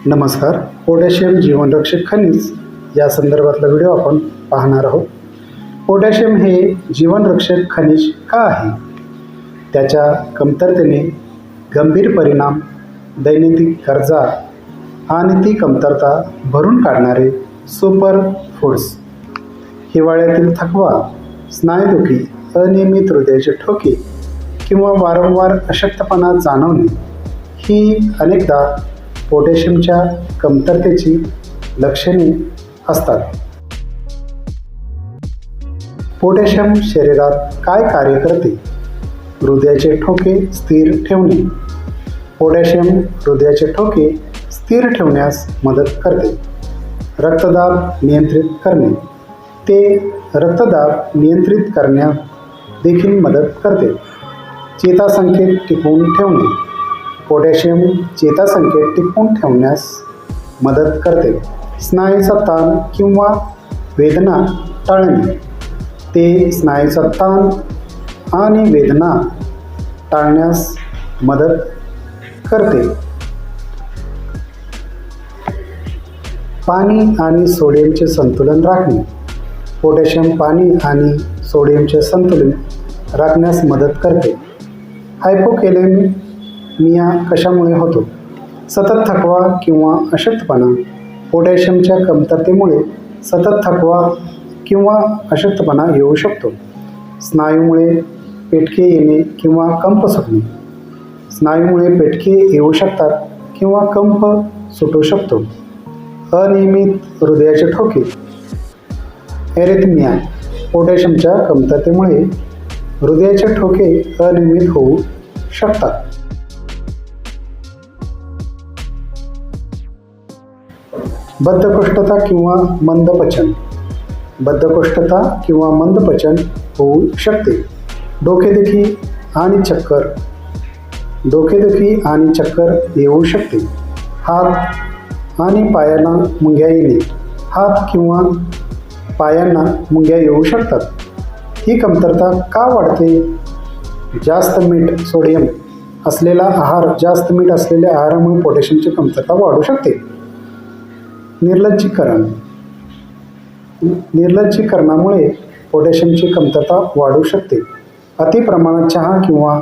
नमस्कार. पोटॅशियम जीवनरक्षक खनिज या संदर्भातला व्हिडिओ आपण पाहणार आहोत. पोटॅशियम हे जीवनरक्षक खनिज का आहे? त्याच्या कमतरतेने गंभीर परिणाम, दैनंदिन गरजा आणि ती कमतरता भरून काढणारे सुपर फूड्स, हिवाळ्यातील थकवा, स्नायुदुखी, अनियमित हृदयाचे ठोके किंवा वारंवार अशक्तपणा जाणवणे ही अनेकदा पोटॅशियमच्या कमतरतेची लक्षणे असतात. पोटॅशियम शरीरात काय कार्य करते? हृदयाचे ठोके स्थिर ठेवणे. पोटॅशियम हृदयाचे ठोके स्थिर ठेवण्यास मदत करते. रक्तदाब नियंत्रित करणे. ते रक्तदाब नियंत्रित करण्यात देखील मदत करते. चेतासंकेत टिकवून ठेवणे. पोटॅशियम चेतासंकेत टिकवून ठेवण्यास मदत करते. स्नायूचा ताण किंवा वेदना टाळणे. ते स्नायूचा ताण आणि वेदना टाळण्यास मदत करते. पाणी आणि सोडियमचे संतुलन राखणे. पोटॅशियम पाणी आणि सोडियमचे संतुलन राखण्यास मदत करते. हायपोकॅलेमिया कशामुळे होतो? सतत थकवा किंवा अशक्तपणा. पोटॅशियमच्या कमतरतेमुळे सतत थकवा किंवा अशक्तपणा येऊ शकतो. स्नायूमुळे पेटके येणे किंवा कंप सुटणे. स्नायूमुळे पेटके येऊ शकतात किंवा कंप सुटू शकतो. अनियमित हृदयाचे ठोके, एरिथमिया. पोटॅशियमच्या कमतरतेमुळे हृदयाचे ठोके अनियमित होऊ शकतात. बद्धकोष्ठता किंवा मंदपचन. बद्धकोष्ठता किंवा मंदपचन होऊ शकते. डोकेदुखी आणि चक्कर. डोकेदुखी आणि चक्कर येऊ शकते. हात आणि पायांना मुंग्या येणे. हात किंवा पायांना मुंग्या येऊ शकतात. ही कमतरता का वाढते? जास्त मीठ, सोडियम असलेला आहार. जास्त मीठ असलेल्या आहारामुळे पोटॅशियमची कमतरता वाढू शकते. निर्जलीकरण. निर्जलीकरणामुळे पोटॅशियमची कमतरता वाढू शकते. अतिप्रमाणात चहा किंवा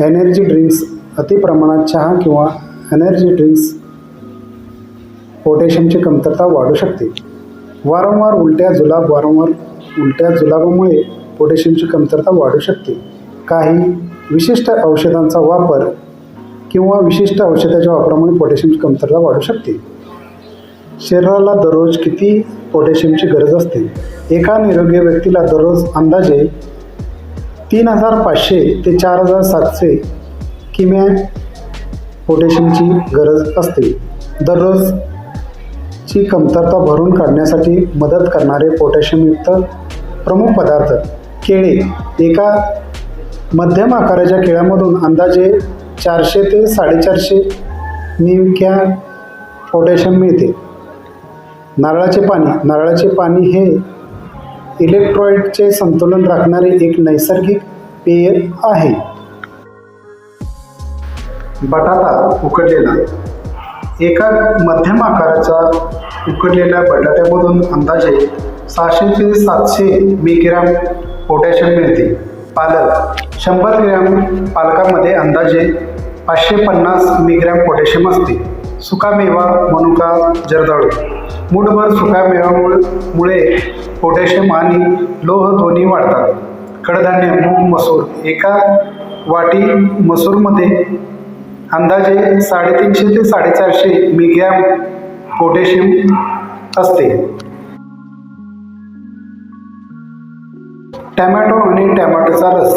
एनर्जी ड्रिंक्स. अतिप्रमाणात चहा किंवा एनर्जी ड्रिंक्स पोटॅशियमची कमतरता वाढू शकते. वारंवार उलट्या जुलाब. वारंवार उलट्या जुलाबामुळे पोटॅशियमची कमतरता वाढू शकते. काही विशिष्ट औषधांचा वापर किंवा विशिष्ट औषधाच्या वापरामुळे पोटॅशियमची कमतरता वाढू शकते. शरीराला दररोज किती पोटॅशियमची गरज असते? एका निरोगी व्यक्तीला दररोज अंदाजे 3500 ते 4700 किमी पोटॅशियमची गरज असते. दररोजची कमतरता भरून काढण्यासाठी मदत करणारे पोटॅशियमयुक्त प्रमुख पदार्थ. केळे. एका मध्यम आकाराच्या केळ्यामधून अंदाजे 400 ते 450 मिलीग्रॅम पोटॅशियम मिळते. नारळाचे पाणी. नारळाचे पाणी हे इलेक्ट्रोलाइटचे संतुलन राखणारे एक नैसर्गिक पेय आहे. बटाटा उकडलेला. एका मध्यम आकाराच्या उकडलेल्या बटाट्यामधून अंदाजे 600 ते 700 मिलीग्रॅम पोटॅशियम मिळते. पालक. 100 ग्रॅम पालकामध्ये अंदाजे 550 मिलीग्रॅम पोटॅशियम असते. सुकामेवा, मनुका, जर्दाळू. मूठभर सुकामेव्यामुळे पोटॅशियम आणि लोह दोन्ही वाढतात. कडधान्य. मूग, मसूर. एका वाटी मसूरमध्ये अंदाजे 350 ते 450 मिलीग्रॅम पोटॅशियम असते. टॅमॅटो आणि टॅमॅटोचा रस.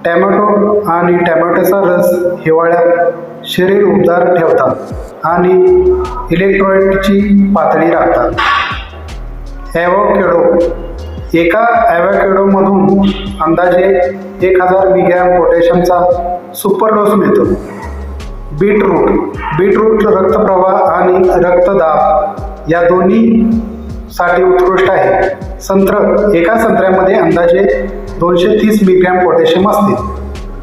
टॅमॅटो आणि टॅमॅटोचा रस हिवाळ्यात शरीर उबदार ठेवतात आणि इलेक्ट्रोलाइटची पातळी राखतात. ॲव्होकॅडो. एका ॲव्होकॅडोमधून अंदाजे 1000 मिलीग्रॅम पोटॅशियमचा सुपर डोस मिळतो. बीटरूट. बीटरूट रक्तप्रवाह आणि रक्तदाब या दोन्हीसाठी उत्कृष्ट आहे. संत्र. एका संत्र्यामध्ये अंदाजे 230 मिलीग्रॅम पोटॅशियम असते.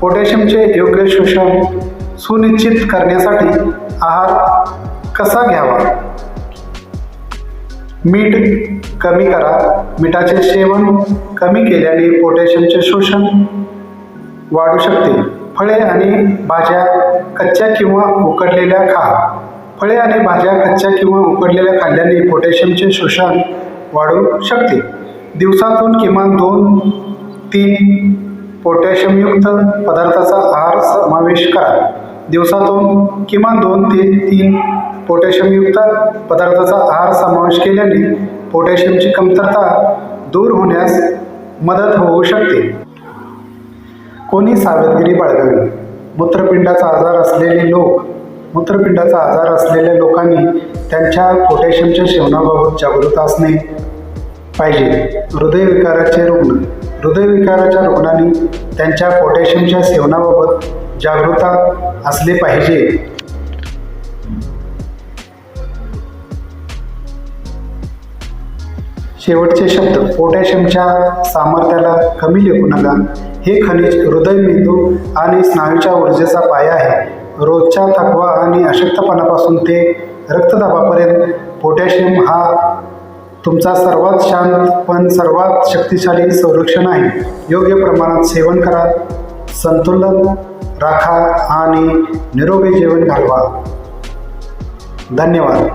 पोटॅशियमचे योग्य शोषण सुनिश्चित करण्यासाठी आहार कसा घ्यावा? मीठ कमी करा. मिठाचे सेवन कमी केल्याने पोटॅशियमचे शोषण वाढू शकते. फळे आणि भाज्या कच्च्या किंवा उकडलेल्या खा. फळे आणि भाज्या कच्च्या किंवा उकडलेल्या खाल्ल्याने पोटॅशियमचे शोषण वाढू शकते. दिवसातून किमान 2-3 पोटॅशियमयुक्त पदार्थाचा आहार समावेश करा. दिवसातून किमान 2 ते 3 पोटॅशियमयुक्त पदार्थाचा आहार समावेश केल्याने पोटॅशियमची कमतरता दूर होण्यास मदत होऊ शकते. कोणी सावधगिरी बाळगावी? मूत्रपिंडाचा आजार असलेल्या लोकांनी त्यांच्या पोटॅशियमच्या सेवनाबाबत जागरूक असणे पाहिजे. हृदयविकाराच्या रुग्णांनी त्यांच्या पोटॅशियमच्या सेवनाबाबत जागरूक असले पाहिजे. शेवटचे शब्द. पोटॅशियमच्या सामर्थ्याला कमी लेखू नका. हे खनिज हृदय, मेंदू आणि स्नायूच्या ऊर्जेचा पाया आहे. रोजच्या थकवा आणि अशक्तपणापासून ते रक्तदाबापर्यंत पोटॅशियम हा तुमचा सर्वात शांत पण सर्वात शक्तिशाली संरक्षण आहे. योग्य प्रमाणात सेवन करा, संतुलन राखा आणि निरोगी जीवन घालवा. धन्यवाद.